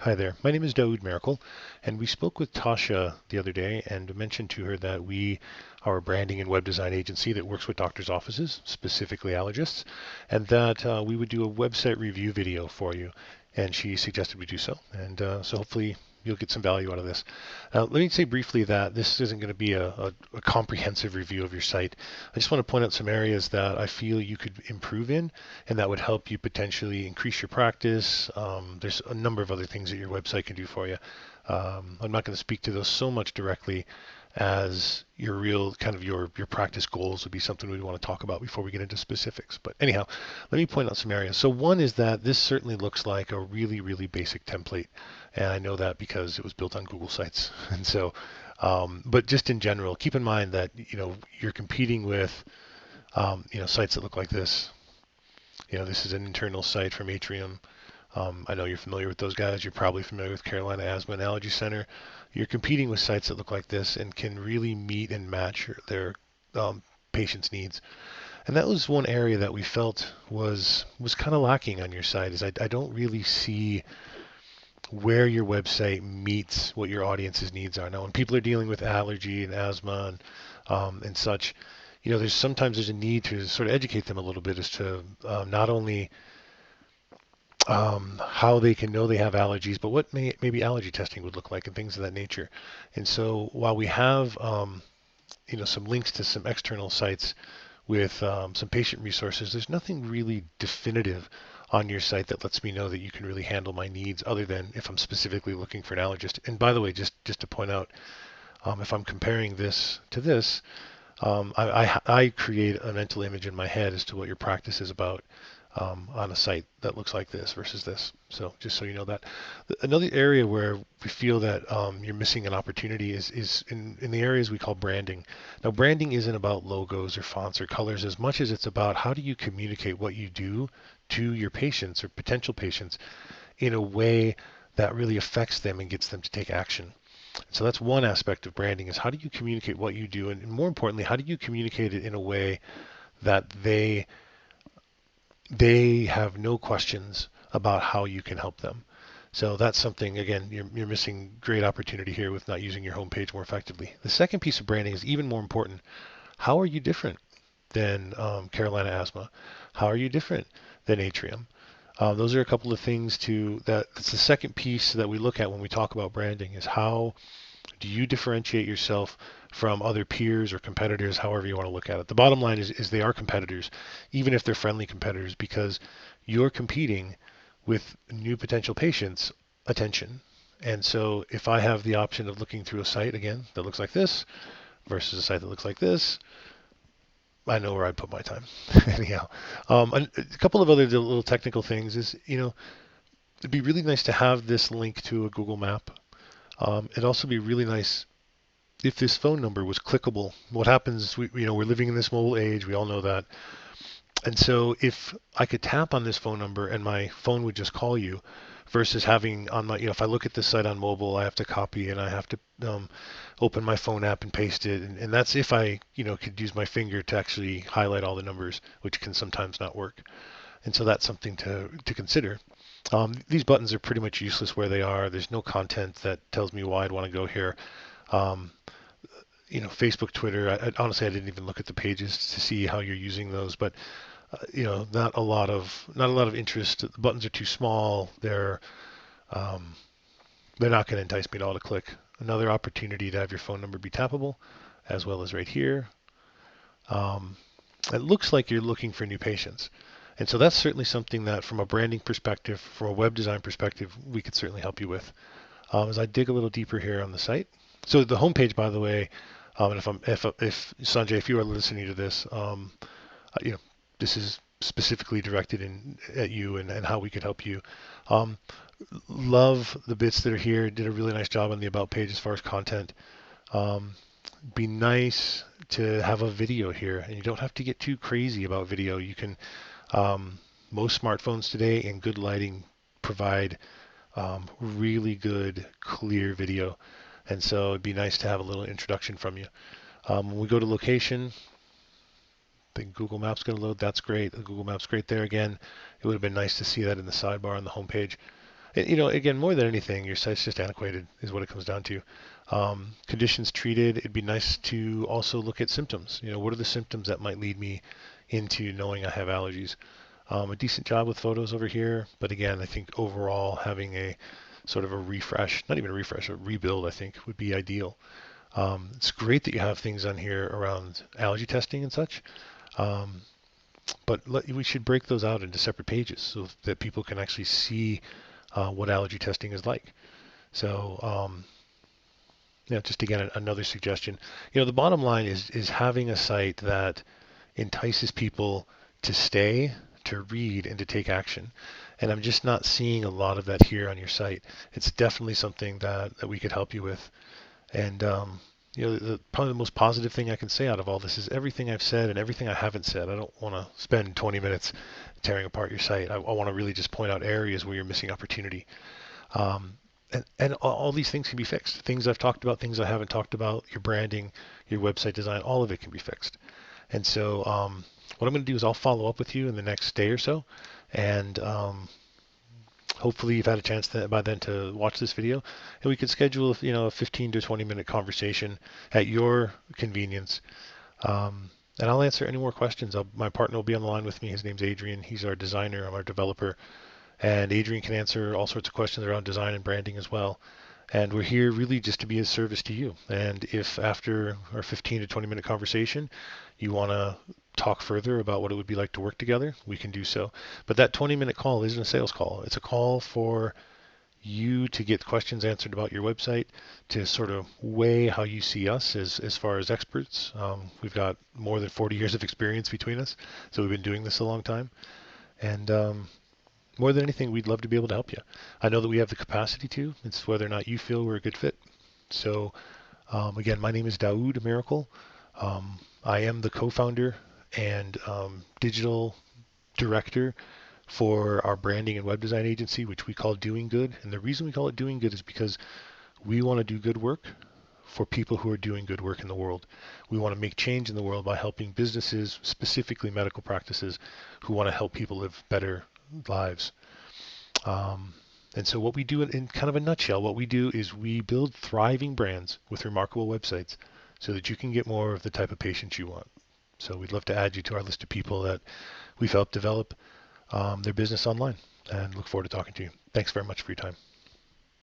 Hi there. My name is Daoud Miracle, and we spoke with Tasha the other day and mentioned to her that we are a branding and web design agency that works with doctors' offices, specifically allergists, and that we would do a website review video for you. And she suggested we do so. And so hopefully you'll get some value out of this. Let me say briefly that this isn't going to be a comprehensive review of your site. I just want to point out some areas that I feel you could improve in and that would help you potentially increase your practice. There's a number of other things that your website can do for you. I'm not going to speak to those so much directly as your real kind of your practice goals would be something we want to talk about before we get into specifics. But anyhow, let me point out some areas. So one is that this certainly looks like a really basic template, and I know that because it was built on Google Sites. And so, but just in general, keep in mind that you're competing with sites that look like this. This is an internal site from Atrium. I know you're familiar with those guys. You're probably familiar with Carolina Asthma and Allergy Center. You're competing with sites that look like this and can really meet and match their patients' needs. And that was one area that we felt was kind of lacking on your site. Is I don't really see where your website meets what your audience's needs are. Now, when people are dealing with allergy and asthma and such, there's a need to sort of educate them a little bit as to not only how they can know they have allergies, but what maybe allergy testing would look like and things of that nature. And so while we have some links to some external sites with some patient resources, there's nothing really definitive on your site that lets me know that you can really handle my needs other than if I'm specifically looking for an allergist. And by the way, just to point out, if I'm comparing this to this, I create a mental image in my head as to what your practice is about on a site that looks like this versus this. So just so you know that. Another area where we feel that you're missing an opportunity is in the areas we call branding. Now, branding isn't about logos or fonts or colors as much as it's about how do you communicate what you do to your patients or potential patients in a way that really affects them and gets them to take action. So that's one aspect of branding is how do you communicate what you do, and more importantly, how do you communicate it in a way that they have no questions about how you can help them. So that's something, again, you're missing great opportunity here with not using your homepage more effectively. The second piece of branding is even more important. How are you different than Carolina Asthma? How are you different than Atrium? Those are a couple of things that's the second piece that we look at when we talk about branding is how do you differentiate yourself from other peers or competitors, however you want to look at it? The bottom line is they are competitors, even if they're friendly competitors, because you're competing with new potential patients' attention. And so if I have the option of looking through a site, again, that looks like this versus a site that looks like this, I know where I'd put my time. Anyhow, a couple of other little technical things is, it'd be really nice to have this link to a Google map. It'd also be really nice if this phone number was clickable. What happens, we're living in this mobile age, we all know that. And so if I could tap on this phone number and my phone would just call you versus having on my, if I look at this site on mobile, I have to copy and I have to open my phone app and paste it. And that's if I, could use my finger to actually highlight all the numbers, which can sometimes not work. And so that's something to consider. These buttons are pretty much useless where they are. There's no content that tells me why I'd want to go here. Um, Facebook, Twitter. Honestly, I didn't even look at the pages to see how you're using those, but not a lot of interest. The buttons are too small. Um, they're not going to entice me at all to click. Another opportunity to have your phone number be tappable, as well as right here. Um, it looks like you're looking for new patients. And so that's certainly something that from a branding perspective, from a web design perspective, we could certainly help you with. As I dig a little deeper here on the site. So the homepage, by the way, and if Sanjay, if you are listening to this, you know, this is specifically directed at you and how we could help you. Um, love the bits that are here. Did a really nice job on the about page as far as content. Um, be nice to have a video here, and you don't have to get too crazy about video. You can most smartphones today and good lighting provide really good, clear video. And so it'd be nice to have a little introduction from you. When we go to location, I think Google Maps going to load. That's great. The Google Maps great there again. It would have been nice to see that in the sidebar on the homepage. again, more than anything, your site's just antiquated, is what it comes down to. Conditions treated, it'd be nice to also look at symptoms. What are the symptoms that might lead me into knowing I have allergies? A decent job with photos over here, but again, I think overall having a sort of a refresh, not even a refresh, a rebuild, I think would be ideal. It's great that you have things on here around allergy testing and such, um, but we should break those out into separate pages so that people can actually see what allergy testing is like. So, just again, another suggestion. The bottom line is having a site that entices people to stay, to read, and to take action. And I'm just not seeing a lot of that here on your site. It's definitely something that we could help you with. And probably the most positive thing I can say out of all this is everything I've said and everything I haven't said. I don't want to spend 20 minutes tearing apart your site. I want to really just point out areas where you're missing opportunity. Um, and all these things can be fixed. Things I've talked about, things I haven't talked about, your branding, your website design, all of it can be fixed. And so what I'm going to do is I'll follow up with you in the next day or so, and hopefully you've had a chance by then to watch this video, and we could schedule a 15 to 20-minute conversation at your convenience. And I'll answer any more questions. My partner will be on the line with me. His name's Adrian. He's our designer. I'm our developer. And Adrian can answer all sorts of questions around design and branding as well. And we're here really just to be a service to you. And if after our 15 to 20-minute conversation, you want to talk further about what it would be like to work together, we can do so. But that 20-minute call isn't a sales call. It's a call for you to get questions answered about your website, to sort of weigh how you see us as far as experts. We've got more than 40 years of experience between us, so we've been doing this a long time. And more than anything, we'd love to be able to help you. I know that we have the capacity to. It's whether or not you feel we're a good fit. So again, my name is Daoud Miracle. I am the co-founder and digital director for our branding and web design agency, which we call Doing Good. And the reason we call it Doing Good is because we want to do good work for people who are doing good work in the world. We want to make change in the world by helping businesses, specifically medical practices, who want to help people live better lives. And so what we do in kind of a nutshell, what we do is we build thriving brands with remarkable websites so that you can get more of the type of patients you want. So we'd love to add you to our list of people that we've helped develop their business online, and look forward to talking to you. Thanks very much for your time.